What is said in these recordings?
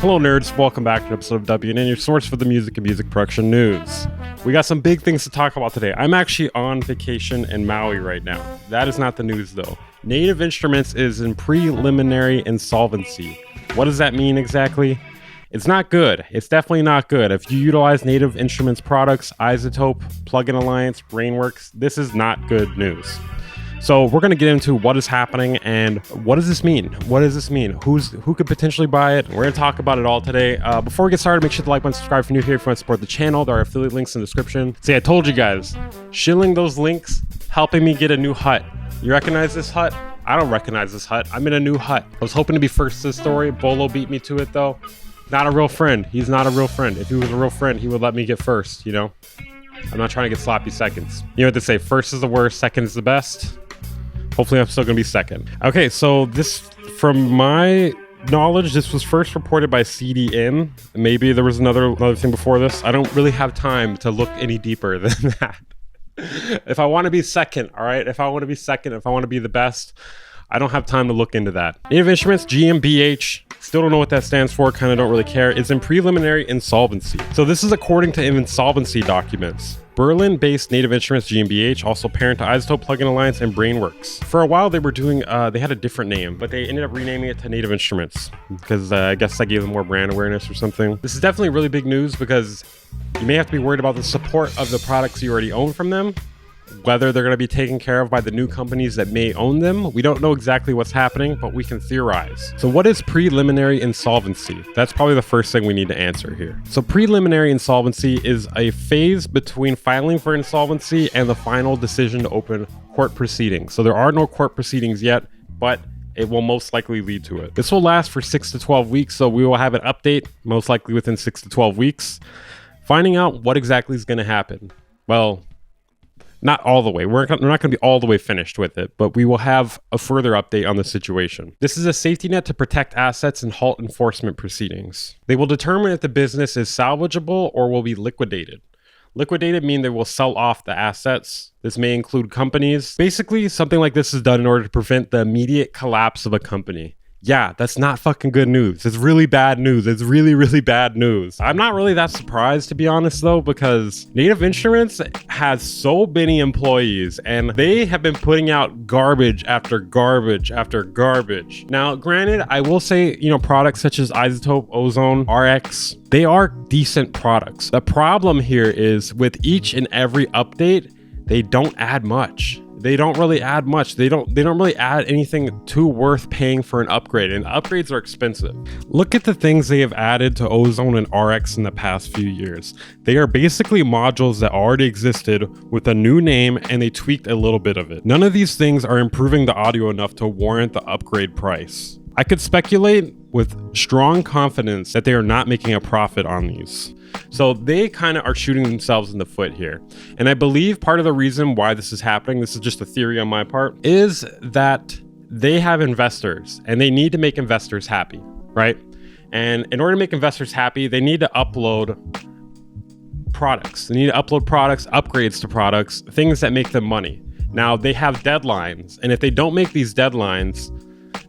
Hello nerds, welcome back to an episode of WNN, your source for the music and music production news. We got some big things to talk about today. I'm actually on vacation in Maui right now. That is not the news though. Native Instruments is in preliminary insolvency. What does that mean exactly? It's not good. It's definitely not good. If you utilize Native Instruments products, Isotope, Plugin Alliance, Brainworks, this is not good news. So we're going to get into what is happening and what does this mean? What does this mean? Who could potentially buy it? We're going to talk about it all today. Before we get started, make sure to like, subscribe if you're new here. If you want to support the channel, there are affiliate links in the description. See, I told you guys, shilling those links, helping me get a new hut. You recognize this hut? I don't recognize this hut. I'm in a new hut. I was hoping to be first to the story. Bolo beat me to it though. Not a real friend. He's not a real friend. If he was a real friend, he would let me get first, you know? I'm not trying to get sloppy seconds. You know what they say, first is the worst, second is the best. Hopefully I'm still gonna be second. Okay, so this, from my knowledge, this was first reported by CDN. Maybe there was another thing before this. I don't really have time to look any deeper than that. If I want to be second, all right? If I want to be second, if I want to be the best, I don't have time to look into that. Native Instruments, GmbH, still don't know what that stands for, kind of don't really care, is in preliminary insolvency. So this is according to insolvency documents. Berlin-based Native Instruments GmbH, also parent to Isotope, Plugin Alliance, and Brainworks. For a while, they were doing, they had a different name, but they ended up renaming it to Native Instruments because I guess that gave them more brand awareness or something. This is definitely really big news because you may have to be worried about the support of the products you already own from them, whether they're going to be taken care of by the new companies that may own them. We don't know exactly what's happening, but we can theorize. So what is preliminary insolvency? That's probably the first thing we need to answer here. So preliminary insolvency is a phase between filing for insolvency and the final decision to open court proceedings. So there are no court proceedings yet, but it will most likely lead to it. This will last for 6 to 12 weeks, so we will have an update most likely within 6 to 12 weeks, finding out what exactly is going to happen. Well, not all the way. We're not going to be all the way finished with it, but we will have a further update on the situation. This is a safety net to protect assets and halt enforcement proceedings. They will determine if the business is salvageable or will be liquidated. Liquidated mean they will sell off the assets. This may include companies. Basically, something like this is done in order to prevent the immediate collapse of a company. Yeah, that's not fucking good news. It's really bad news. It's really, really bad news. I'm not really that surprised, to be honest, though, because Native Instruments has so many employees and they have been putting out garbage after garbage after garbage. Now, granted, I will say, you know, products such as Isotope, Ozone, RX, they are decent products. The problem here is with each and every update, they don't add much. They don't really add much. They don't really add anything too worth paying for an upgrade, and upgrades are expensive. Look at the things they have added to Ozone and RX in the past few years. They are basically modules that already existed with a new name, and they tweaked a little bit of it. None of these things are improving the audio enough to warrant the upgrade price. I could speculate with strong confidence that they are not making a profit on these. So they kind of are shooting themselves in the foot here. And I believe part of the reason why this is happening, this is just a theory on my part, is that they have investors and they need to make investors happy, right? And in order to make investors happy, they need to upload products. They need to upload products, upgrades to products, things that make them money. Now they have deadlines, and if they don't make these deadlines,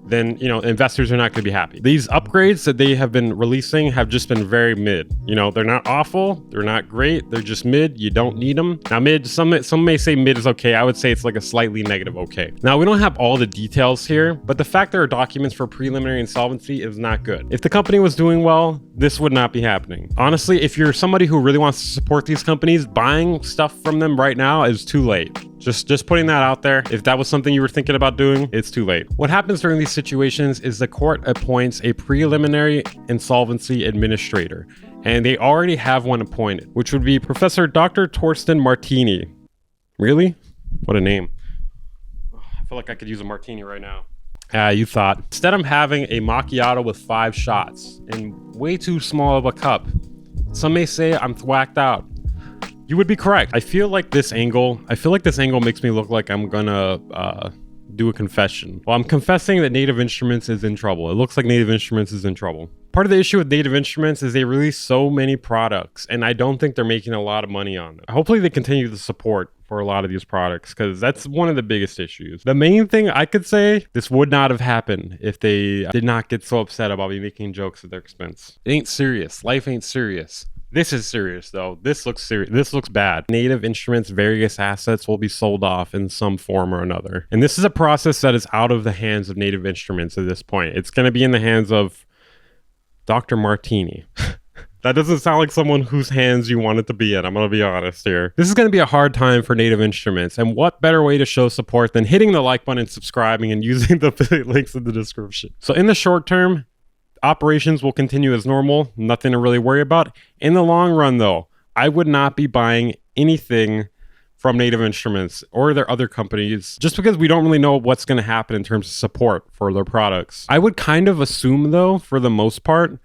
then, you know, investors are not going to be happy. These upgrades that they have been releasing have just been very mid. You know, they're not awful, they're not great, they're just mid. You don't need them. Now mid, some may say mid is okay. I would say it's like a slightly negative okay. Now we don't have all the details here, but the fact there are documents for preliminary insolvency is not good. If the company was doing well, this would not be happening. Honestly, if you're somebody who really wants to support these companies, buying stuff from them right now is too late. Just putting that out there. If that was something you were thinking about doing, it's too late. What happens during these situations is the court appoints a preliminary insolvency administrator, and they already have one appointed, which would be Professor Dr. Torsten Martini. Really? What a name. I feel like I could use a martini right now. You thought. Instead, I'm having a macchiato with 5 shots in way too small of a cup. Some may say I'm thwacked out. You would be correct. I feel like this angle makes me look like I'm gonna do a confession. Well, I'm confessing that Native Instruments is in trouble. It looks like Native Instruments is in trouble. Part of the issue with Native Instruments is they release so many products, and I don't think they're making a lot of money on them. Hopefully they continue the support for a lot of these products, because that's one of the biggest issues. The main thing I could say, this would not have happened if they did not get so upset about me making jokes at their expense. It ain't serious. Life ain't serious. This is serious though. This looks serious. This looks bad. Native Instruments' various assets will be sold off in some form or another. And this is a process that is out of the hands of Native Instruments at this point. It's going to be in the hands of Dr. Martini. That doesn't sound like someone whose hands you want it to be in. I'm going to be honest here. This is going to be a hard time for Native Instruments. And what better way to show support than hitting the like button and subscribing and using the affiliate links in the description. So in the short term, operations will continue as normal. Nothing to really worry about. In the long run, though, I would not be buying anything from Native Instruments or their other companies just because we don't really know what's going to happen in terms of support for their products. I would kind of assume, though, for the most part,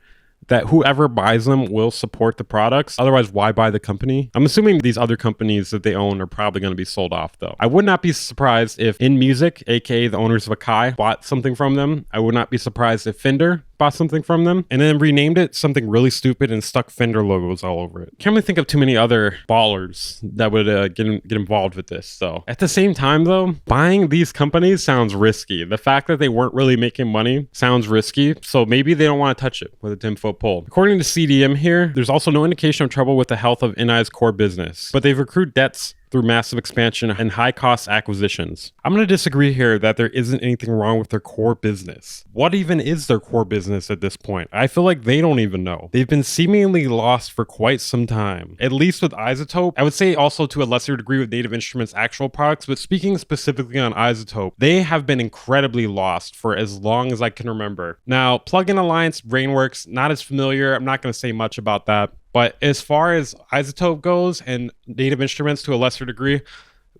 that whoever buys them will support the products. Otherwise, why buy the company? I'm assuming these other companies that they own are probably going to be sold off, though. I would not be surprised if In Music, aka the owners of Akai, bought something from them. I would not be surprised if Fender bought something from them and then renamed it something really stupid and stuck Fender logos all over it. Can't really think of too many other ballers that would get involved with this. So at the same time, though, buying these companies sounds risky. The fact that they weren't really making money sounds risky. So maybe they don't want to touch it with a 10-foot pole. According to CDM here, there's also no indication of trouble with the health of NI's core business, but they've accrued debts through massive expansion and high-cost acquisitions. I'm going to disagree here that there isn't anything wrong with their core business. What even is their core business at this point? I feel like they don't even know. They've been seemingly lost for quite some time, at least with iZotope. I would say also to a lesser degree with Native Instruments' actual products, but speaking specifically on iZotope, they have been incredibly lost for as long as I can remember. Now, Plugin Alliance, Brainworks, not as familiar. I'm not going to say much about that. But as far as iZotope goes and Native Instruments to a lesser degree,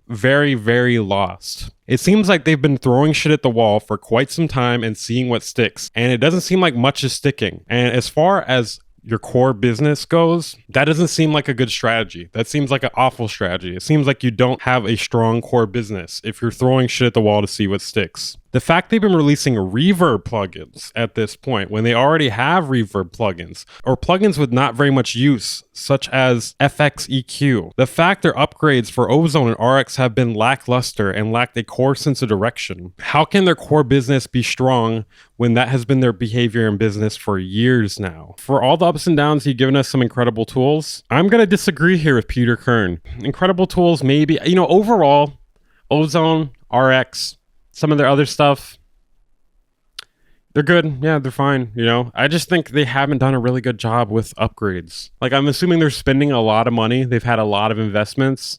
very, very lost. It seems like they've been throwing shit at the wall for quite some time and seeing what sticks. And it doesn't seem like much is sticking. And as far as your core business goes, that doesn't seem like a good strategy. That seems like an awful strategy. It seems like you don't have a strong core business if you're throwing shit at the wall to see what sticks. The fact they've been releasing reverb plugins at this point when they already have reverb plugins or plugins with not very much use, such as FX EQ. The fact their upgrades for Ozone and RX have been lackluster and lacked a core sense of direction. How can their core business be strong when that has been their behavior in business for years now? For all the ups and downs, he's given us some incredible tools. I'm going to disagree here with Peter Kern. Incredible tools, maybe. Overall, Ozone, RX, some of their other stuff, they're good. Yeah, they're fine. I just think they haven't done a really good job with upgrades. Like, I'm assuming they're spending a lot of money. They've had a lot of investments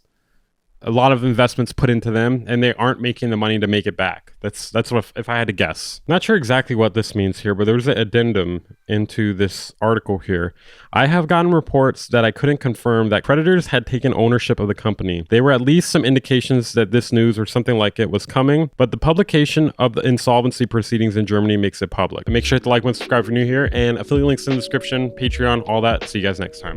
put into them, and they aren't making the money to make it back. That's what if I had to guess. Not sure exactly what this means here, but there was an addendum into this article here. I have gotten reports that I couldn't confirm that creditors had taken ownership of the company. There were at least some indications that this news or something like it was coming, but the publication of the insolvency proceedings in Germany makes it public. Make sure to like and subscribe if you're new here, and affiliate links in the description, Patreon, all that. See you guys next time.